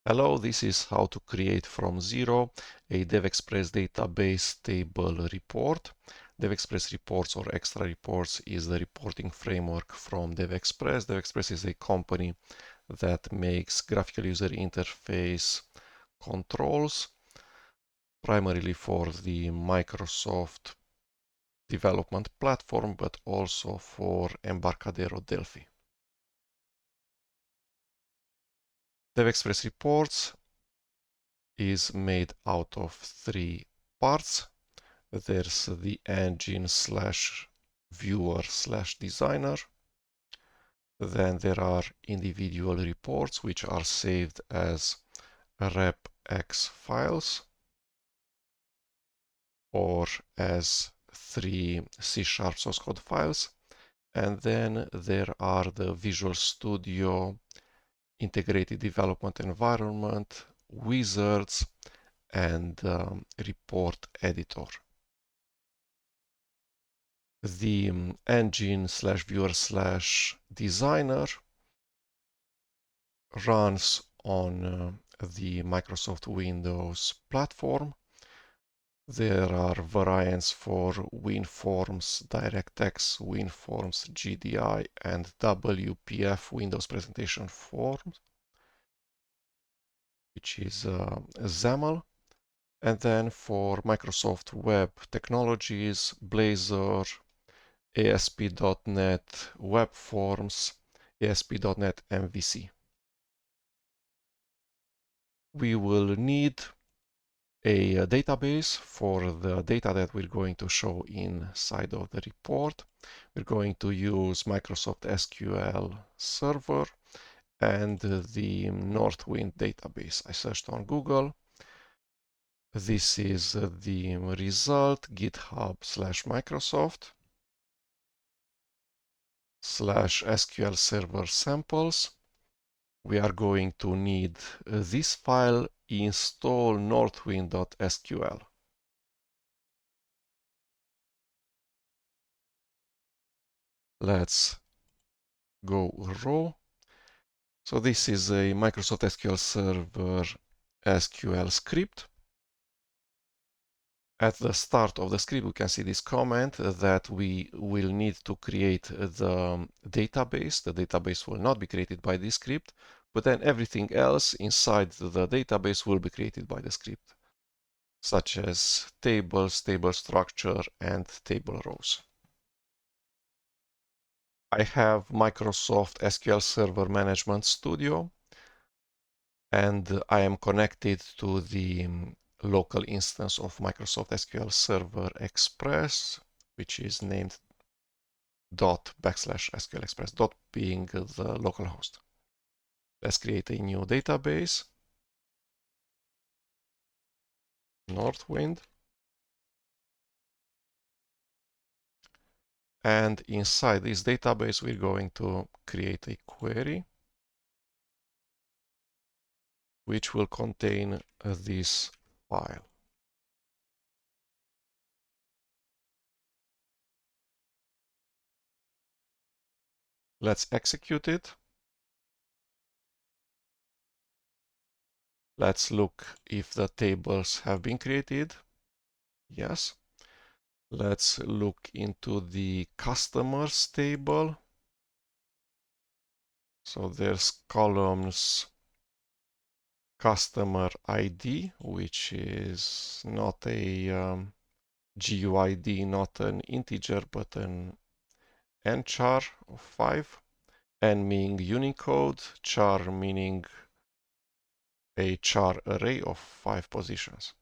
Hello, this is how to create from zero a DevExpress database table report. DevExpress reports or extra reports is the reporting framework from DevExpress. DevExpress is a company that makes graphical user interface controls, primarily for the Microsoft development platform, but also for Embarcadero Delphi. DevExpress reports is made out of three parts. There's the engine slash viewer slash designer. Then there are individual reports which are saved as repx files or as 3 C# source code files. And then there are the Visual Studio integrated development environment, wizards, and report editor. The engine slash viewer slash designer runs on the Microsoft Windows platform. There are variants for WinForms, DirectX, WinForms, GDI, and WPF Windows Presentation Forms, which is XAML. And then for Microsoft Web Technologies, Blazor, ASP.NET Web Forms, ASP.NET MVC. We will need a database for the data that we're going to show inside of the report. We're going to use Microsoft SQL Server and the Northwind database. I searched on Google. This is the result, github/Microsoft/SQL Server samples. We are going to need this file, install northwind.sql. Let's go raw. So this is a Microsoft SQL Server SQL script. At the start of the script, we can see this comment that we will need to create the database. The database will not be created by this script, but then everything else inside the database will be created by the script, such as tables, table structure, and table rows. I have Microsoft SQL Server Management Studio, and I am connected to the local instance of Microsoft SQL Server Express, which is named /SQL Express, being the local host. Let's create a new database, Northwind, and inside this database we're going to create a query which will contain this file. Let's execute it. Let's look if the tables have been created. Yes. Let's look into the customers table. So there's columns customer ID, which is not a GUID, not an integer, but an nchar of 5, n meaning Unicode, char meaning a char array of 5 positions.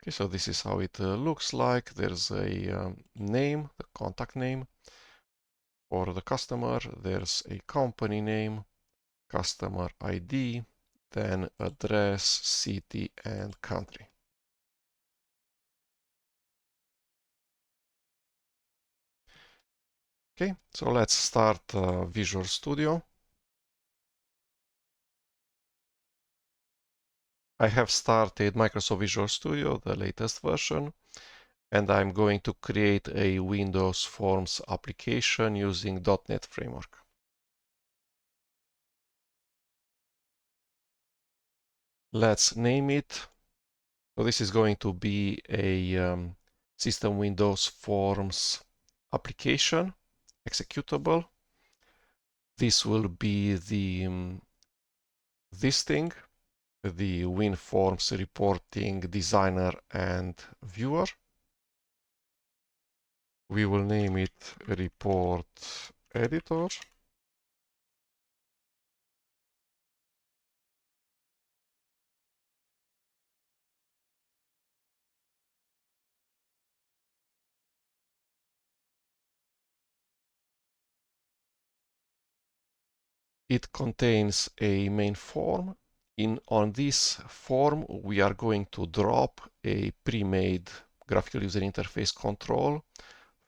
Okay, so this is how it looks like. There's a name, the contact name for the customer. There's a company name, customer ID, then address, city, and country. Okay, so let's start Visual Studio. I have started Microsoft Visual Studio, the latest version, and I'm going to create a Windows Forms application using .NET Framework. Let's name it. So this is going to be a System Windows Forms application, executable. This will be this thing, the WinForms reporting designer and viewer. We will name it report editor. It contains a main form. On this form, we are going to drop a pre-made graphical user interface control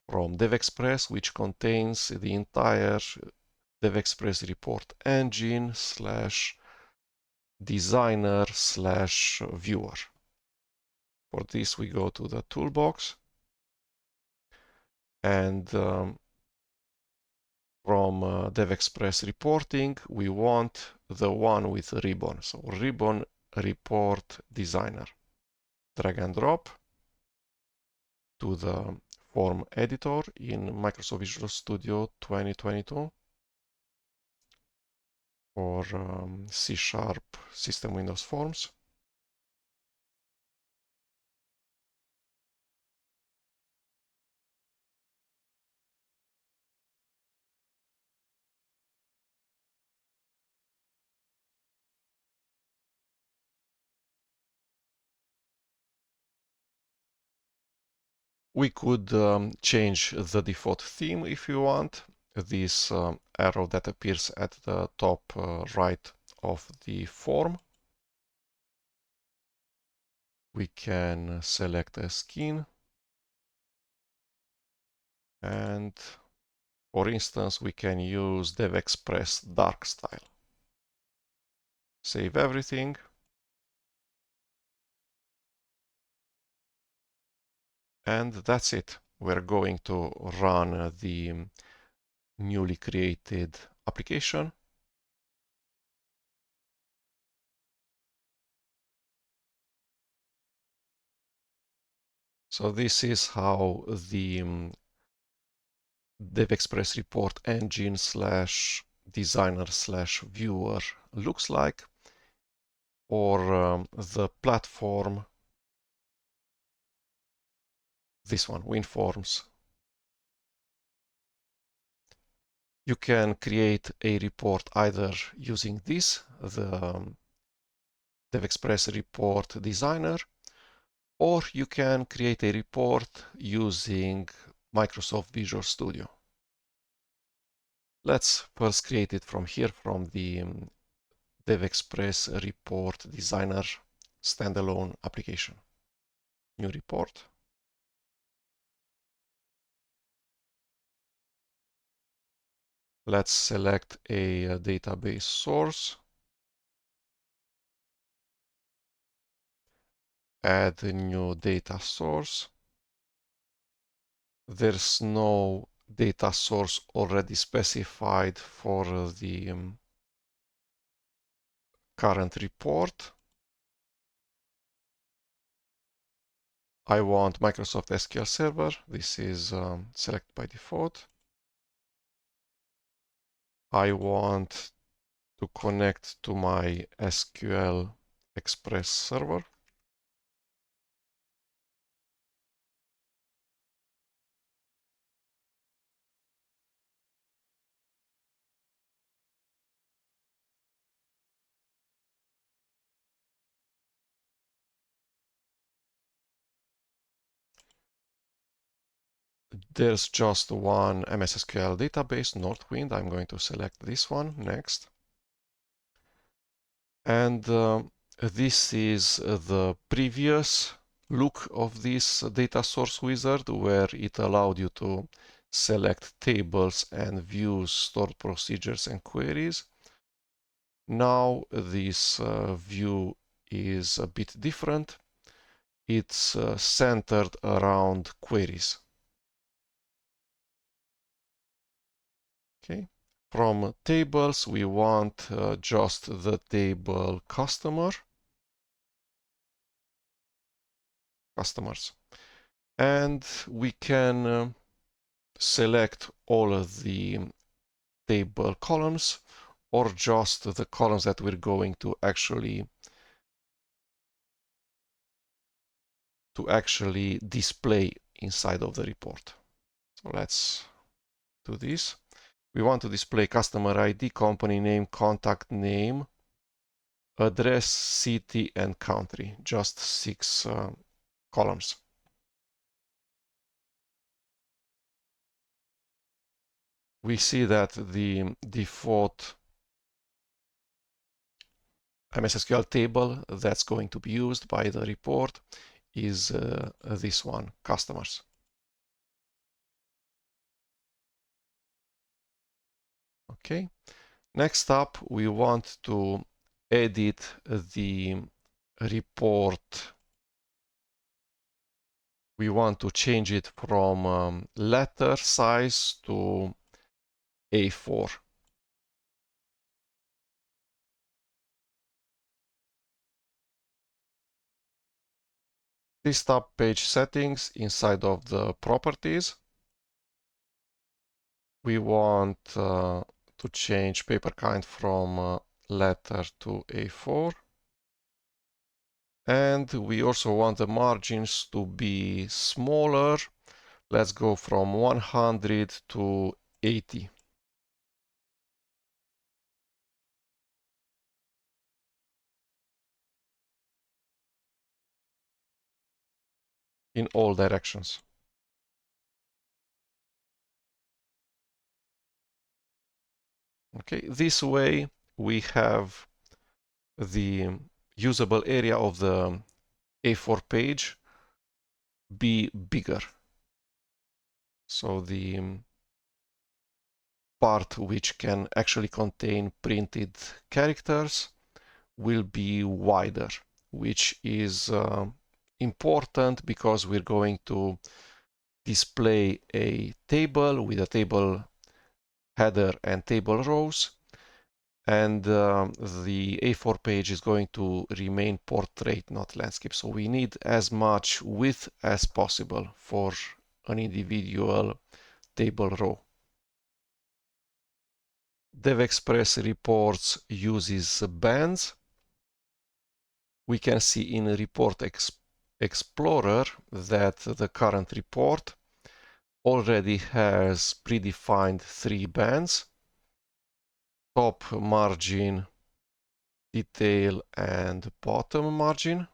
from DevExpress, which contains the entire DevExpress report engine / designer / viewer. For this, we go to the toolbox, and from DevExpress reporting, we want the one with ribbon. So ribbon report designer. Drag and drop to the form editor in Microsoft Visual Studio 2022 or C# System Windows Forms. We could change the default theme if you want. This arrow that appears at the top right of the form. We can select a skin, and for instance, we can use DevExpress dark style. Save everything. And that's it. We're going to run the newly created application. So this is how the DevExpress report engine / designer / viewer looks like, or the platform, this one, WinForms. You can create a report either using this, the DevExpress report designer, or you can create a report using Microsoft Visual Studio. Let's first create it from here, from the DevExpress report designer standalone application. New report. Let's select a database source. Add a new data source. There's no data source already specified for the current report. I want Microsoft SQL Server. This is selected by default. I want to connect to my SQL Express server. There's just one MS SQL database, Northwind. I'm going to select this one next. And this is the previous look of this data source wizard, where it allowed you to select tables and views, stored procedures and queries. Now this view is a bit different. it's centered around queries. Okay. From tables, we want just the table customers, and we can select all of the table columns or just the columns that we're going to actually display inside of the report. So let's do this. We want to display customer ID, company name, contact name, address, city, and country. Just 6 columns. We see that the default MS SQL table that's going to be used by the report is this one, customers. Okay. Next up, we want to edit the report. We want to change it from letter size to A4. This tab page settings inside of the properties. We want to change paper kind from letter to A4. And we also want the margins to be smaller. Let's go from 100 to 80. In all directions. Okay, this way we have the usable area of the A4 page be bigger. So the part which can actually contain printed characters will be wider, which is important because we're going to display a table with a table header and table rows, and the A4 page is going to remain portrait, not landscape. So we need as much width as possible for an individual table row. DevExpress reports uses bands. We can see in Report Explorer that the current report already has predefined 3 bands: top margin, detail, and bottom margin.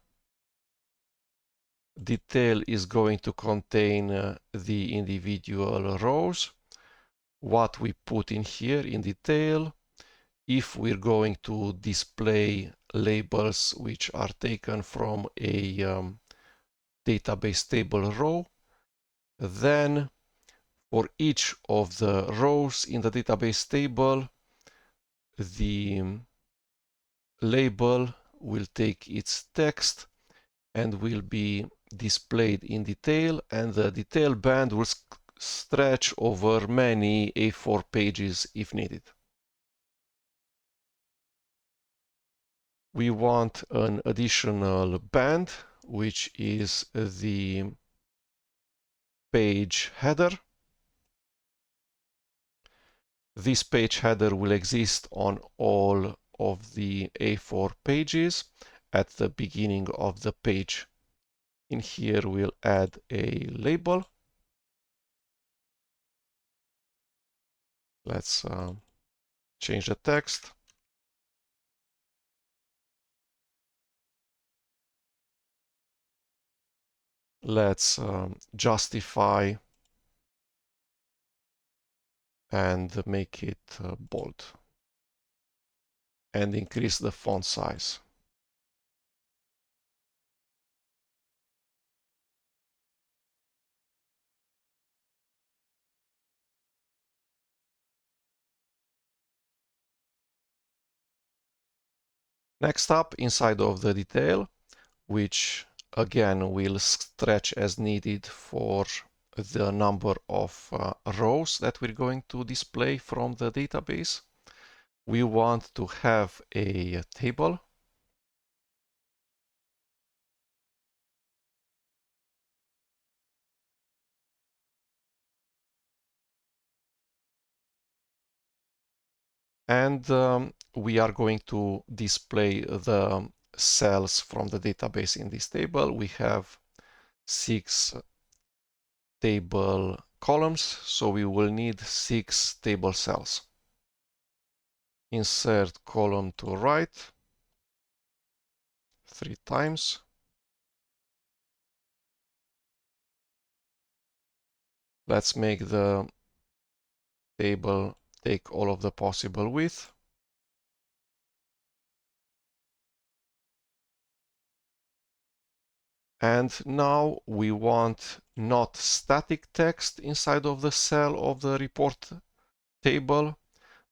Detail is going to contain the individual rows, what we put in here in detail, if we're going to display labels which are taken from a database table row, then for each of the rows in the database table, the label will take its text and will be displayed in detail, and the detail band will stretch over many A4 pages if needed. We want an additional band, which is the page header. This page header will exist on all of the A4 pages at the beginning of the page. In here, we'll add a label. Let's change the text. Let's justify and make it bold and increase the font size. Next up, inside of the detail, which again, we'll stretch as needed for the number of rows that we're going to display from the database. We want to have a table. And we are going to display the cells from the database in this table. We have 6 table columns, so we will need 6 table cells. Insert column to right 3 times. Let's make the table take all of the possible width. And now we want not static text inside of the cell of the report table,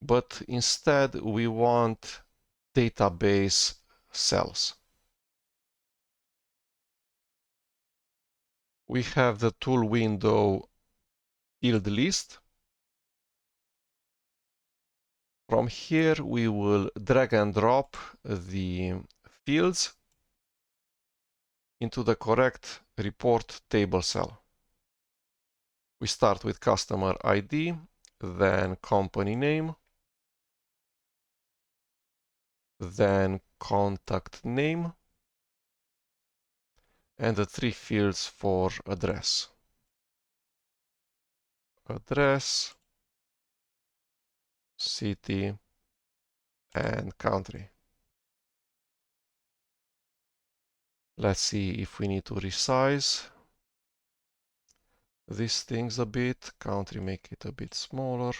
but instead we want database cells. We have the tool window field list. From here we will drag and drop the fields into the correct report table cell. We start with customer ID, then company name, then contact name, and the 3 fields for address. Address, city, and country. Let's see if we need to resize these things a bit. Country, make it a bit smaller.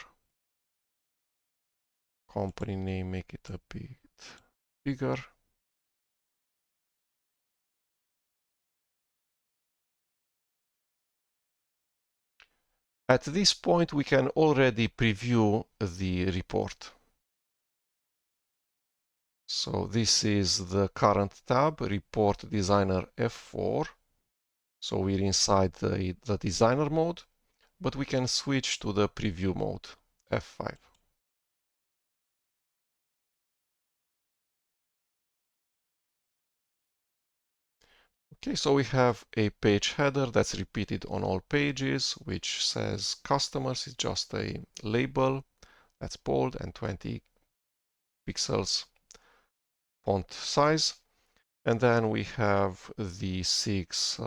Company name, make it a bit bigger. At this point, we can already preview the report. So this is the current tab, Report Designer F4. So we're inside the designer mode, but we can switch to the preview mode, F5. Okay, so we have a page header that's repeated on all pages, which says customers. It's just a label that's bold and 20 pixels font size. And then we have the 6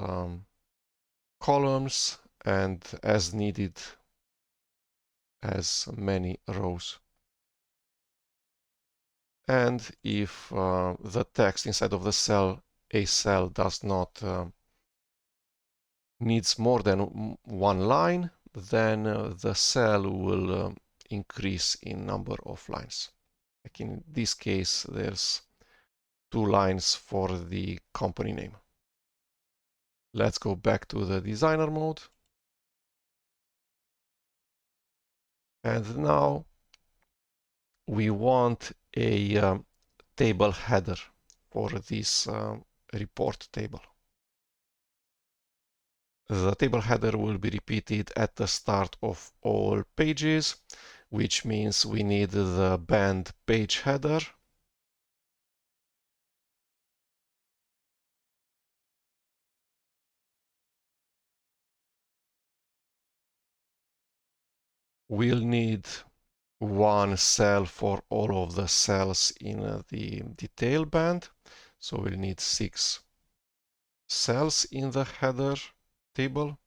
columns and as needed as many rows. And if the text inside of the cell, a cell does not needs more than 1 line, then the cell will increase in number of lines. Like in this case, there's 2 lines for the company name. Let's go back to the designer mode. And now we want a table header for this report table. The table header will be repeated at the start of all pages, which means we need the band page header. We'll need 1 cell for all of the cells in the detail band. So we'll need 6 cells in the header table,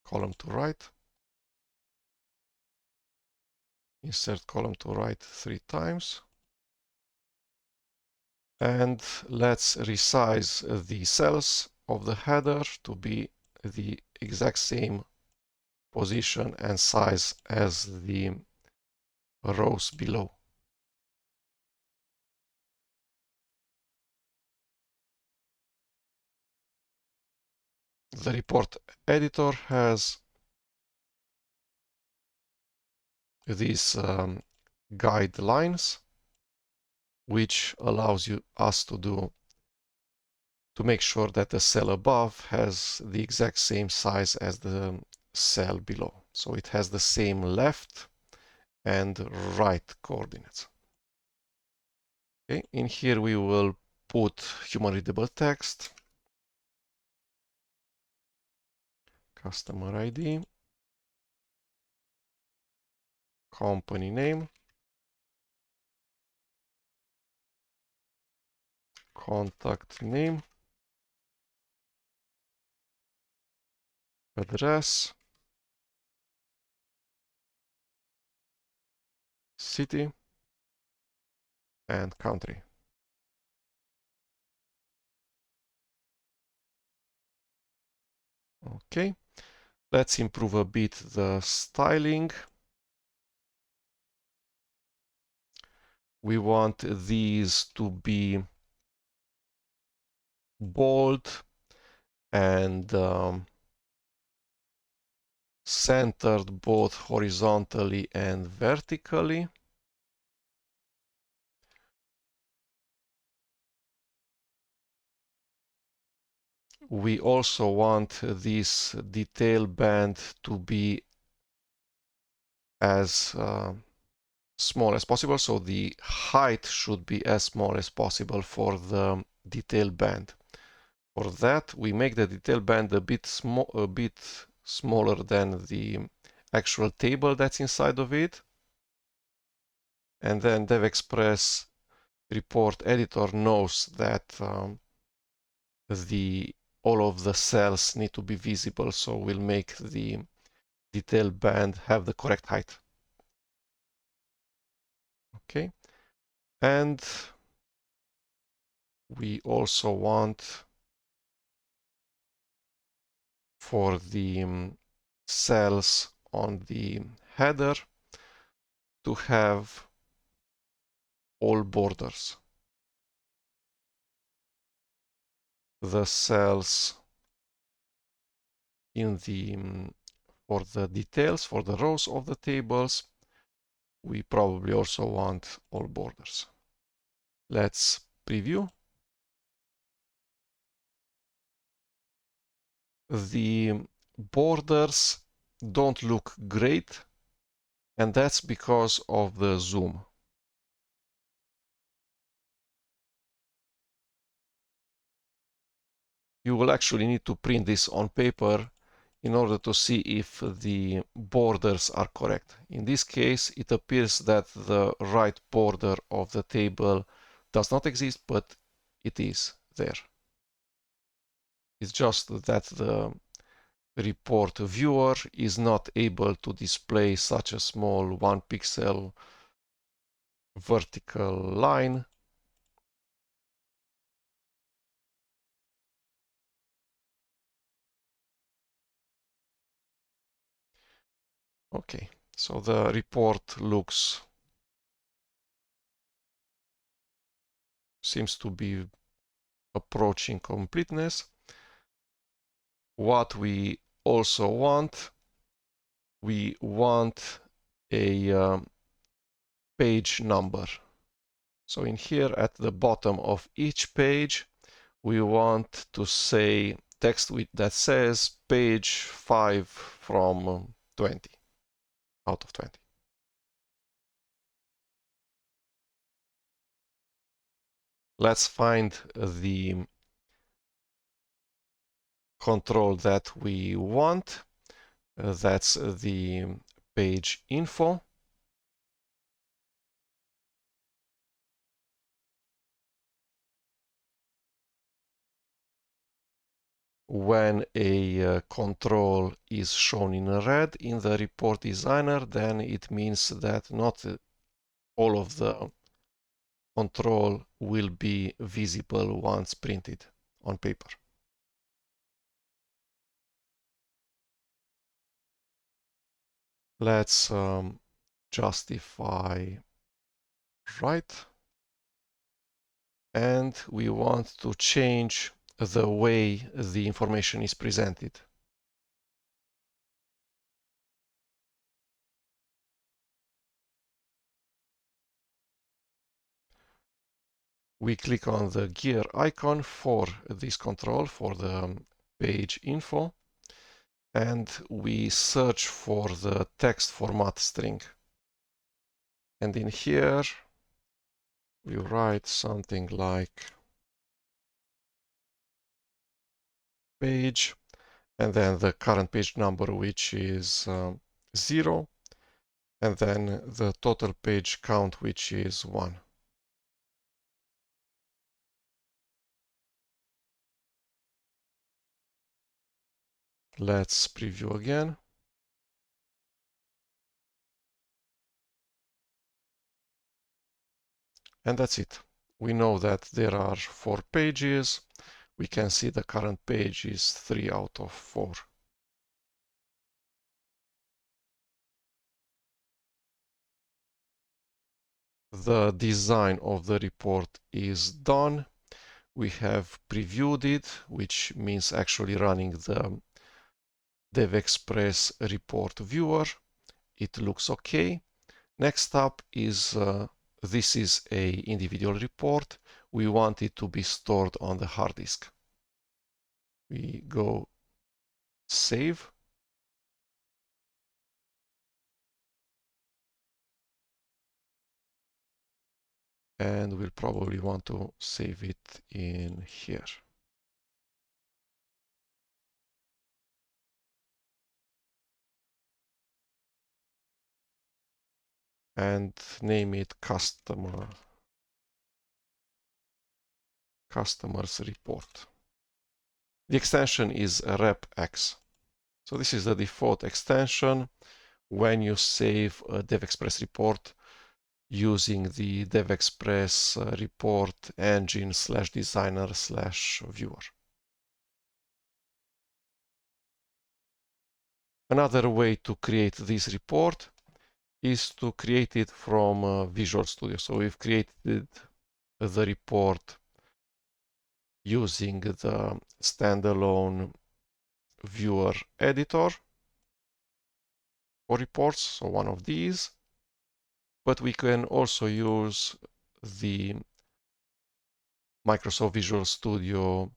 column to right. Insert column to right 3 times. And let's resize the cells of the header to be the exact same position and size as the rows below. The report editor has these guidelines, which allows us to to make sure that the cell above has the exact same size as the cell below. So it has the same left and right coordinates. Okay, in here we will put human readable text, customer ID, company name, contact name, address, city, and country. Okay, let's improve a bit the styling. We want these to be bold and centered both horizontally and vertically. We also want this detail band to be as small as possible, so the height should be as small as possible for the detail band. For that, we make the detail band a bit smaller than the actual table that's inside of it. And then DevExpress report editor knows that all of the cells need to be visible, so we'll make the detail band have the correct height. Okay, and we also want for the cells on the header to have all borders. The cells in the for the details, for the rows of the tables, we probably also want all borders. Let's preview. The borders don't look great, and that's because of the zoom. You will actually need to print this on paper in order to see if the borders are correct. In this case, it appears that the right border of the table does not exist, but it is there. It's just that the report viewer is not able to display such a small 1 pixel vertical line. Okay, so the report seems to be approaching completeness. What we also want, we want a page number. So in here at the bottom of each page, we want to say text that says page 5 from 20 out of 20. Let's find the control that we want. That's the page info. When a control is shown in red in the report designer, then it means that not all of the control will be visible once printed on paper. Let's justify right, and we want to change the way the information is presented. We click on the gear icon for this control, for the page info, and we search for the text format string. And in here, we write something like page, and then the current page number, which is 0, and then the total page count, which is 1. Let's preview again. And that's it. We know that there are 4 pages. We can see the current page is 3 out of 4. The design of the report is done. We have previewed it, which means actually running the DevExpress report viewer. It looks okay. Next up is this is a individual report. We want it to be stored on the hard disk. We go save. And we'll probably want to save it in here. And name it customers report. The extension is repx. So this is the default extension when you save a DevExpress report using the DevExpress report engine /designer/viewer. Another way to create this report is to create it from Visual Studio. So we've created the report using the standalone viewer editor for reports, so one of these. But we can also use the Microsoft Visual Studio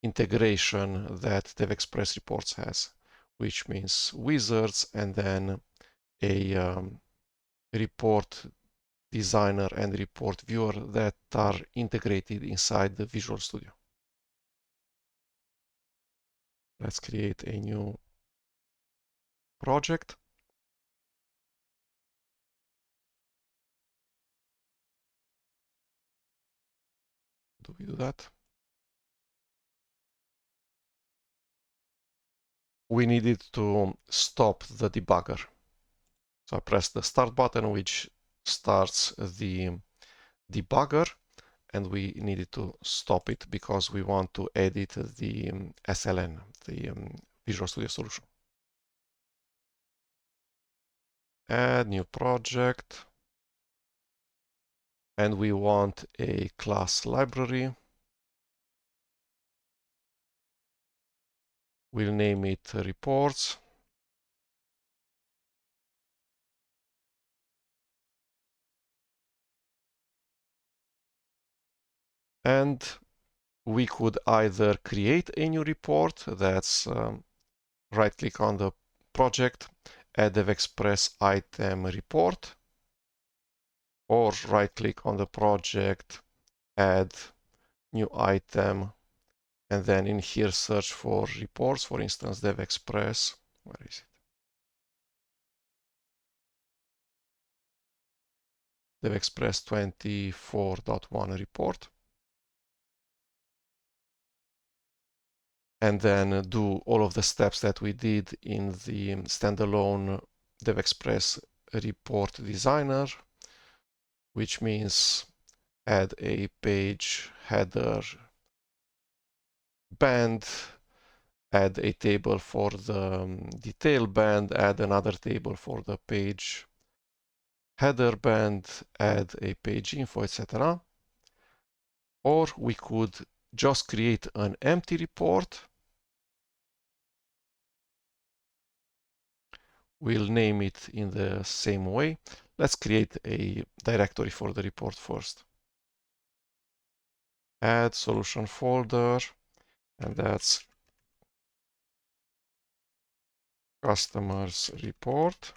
integration that DevExpress Reports has, which means wizards and then a report designer and report viewer that are integrated inside the Visual Studio. Let's create a new project. Do we do that? We needed to stop the debugger. So I press the start button, which starts the debugger, and we needed to stop it because we want to edit the SLN, the Visual Studio solution. Add new project, and we want a class library. We'll name it reports. And we could either create a new report, that's right click on the project, add DevExpress item report, or right click on the project, add new item, and then in here search for reports, for instance DevExpress. Where is it? DevExpress 24.1 report. And then do all of the steps that we did in the standalone DevExpress report designer, which means add a page header band, add a table for the detail band, add another table for the page header band, add a page info, etc. Or we could just create an empty report. We'll name it in the same way. Let's create a directory for the report first. add solution folder, and that's customers report.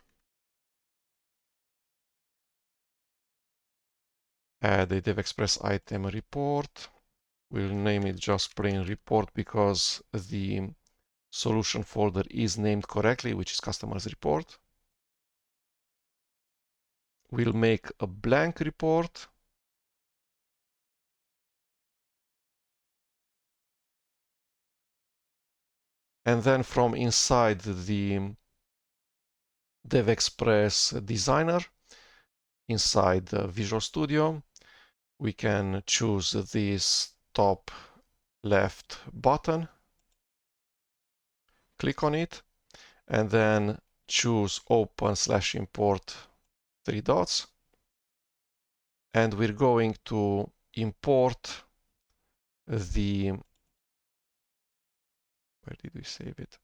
Add a DevExpress item report. We'll name it just plain report because the solution folder is named correctly, which is customers report. We'll make a blank report. And then from inside the DevExpress designer, inside Visual Studio, we can choose this top left button, click on it, and then choose open/import 3 dots. And we're going to import the, where did we save it?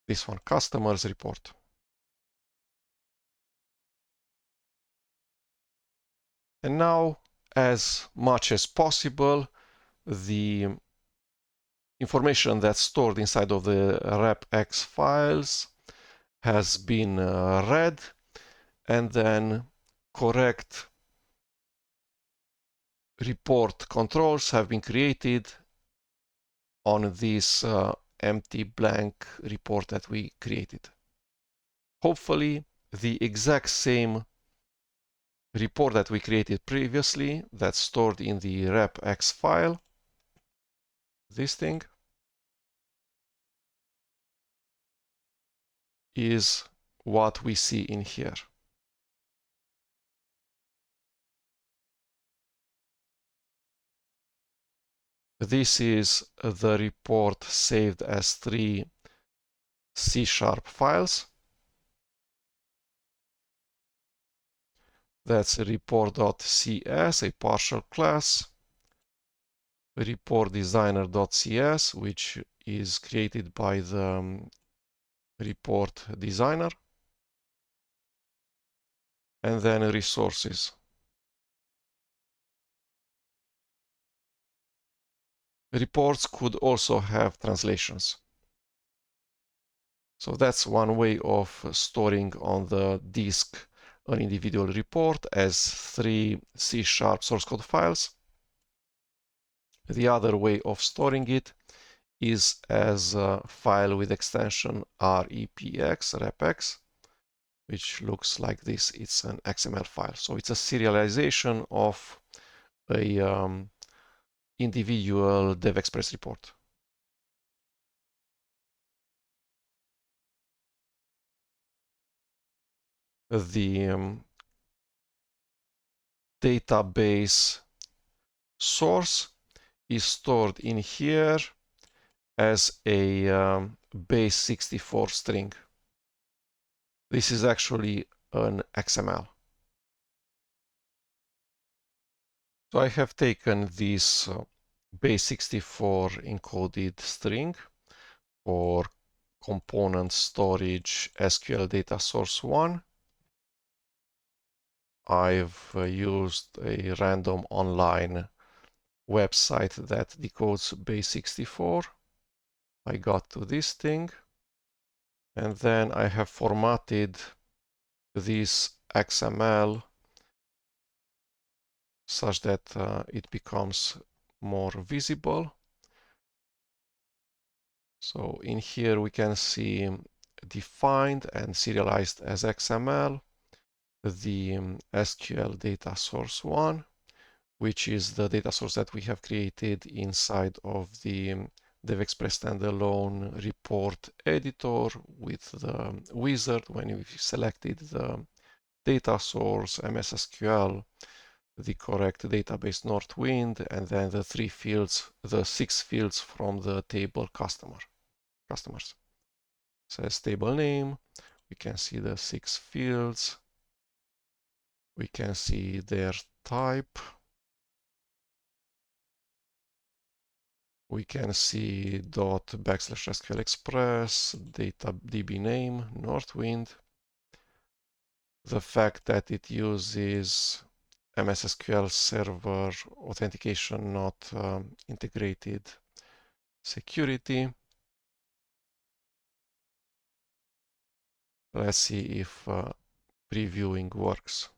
This one, customers report. And now, as much as possible, the information that's stored inside of the repx files has been read, and then correct report controls have been created on this empty blank report that we created. Hopefully, the exact same report that we created previously that's stored in the repx file, this thing, is what we see in here. This is the report saved as 3 C# files. That's report.cs, a partial class, report-designer.cs, which is created by the report designer, and then resources. Reports could also have translations. So that's one way of storing on the disk an individual report as 3 C# source code files. The other way of storing it is as a file with extension repx, which looks like this. It's an XML file. So it's a serialization of a individual DevExpress report. The database source is stored in here as a base64 string. This is actually an XML. So I have taken this base64 encoded string for component storage SQL data source 1. I've used a random online website that decodes base64. I got to this thing, and then I have formatted this XML such that it becomes more visible. So in here we can see defined and serialized as XML the SQL data source 1, which is the data source that we have created inside of the DevExpress standalone report editor with the wizard. When we selected the data source, MS SQL, the correct database Northwind, and then the 3 fields, the 6 fields from the table customers. It says table name. We can see the 6 fields. We can see their type. We can see ./SQL Express, data DB name, Northwind. The fact that it uses MS SQL Server authentication, not integrated security. Let's see if previewing works.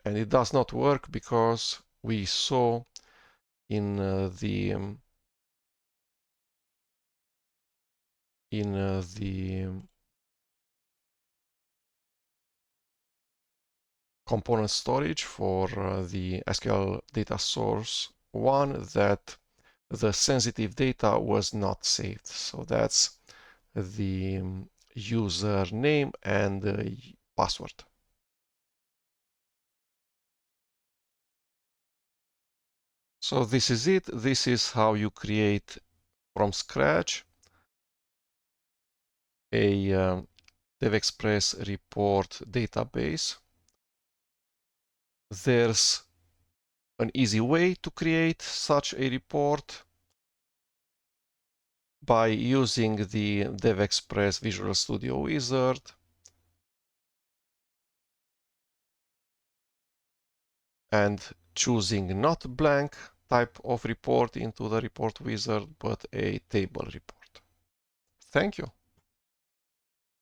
And it does not work because we saw in the component storage for the SQL data source one that the sensitive data was not saved. So that's the username and the password. So this is it. This is how you create from scratch a DevExpress report database. There's an easy way to create such a report by using the DevExpress Visual Studio wizard and choosing not blank type of report into the report wizard, but a table report. Thank you.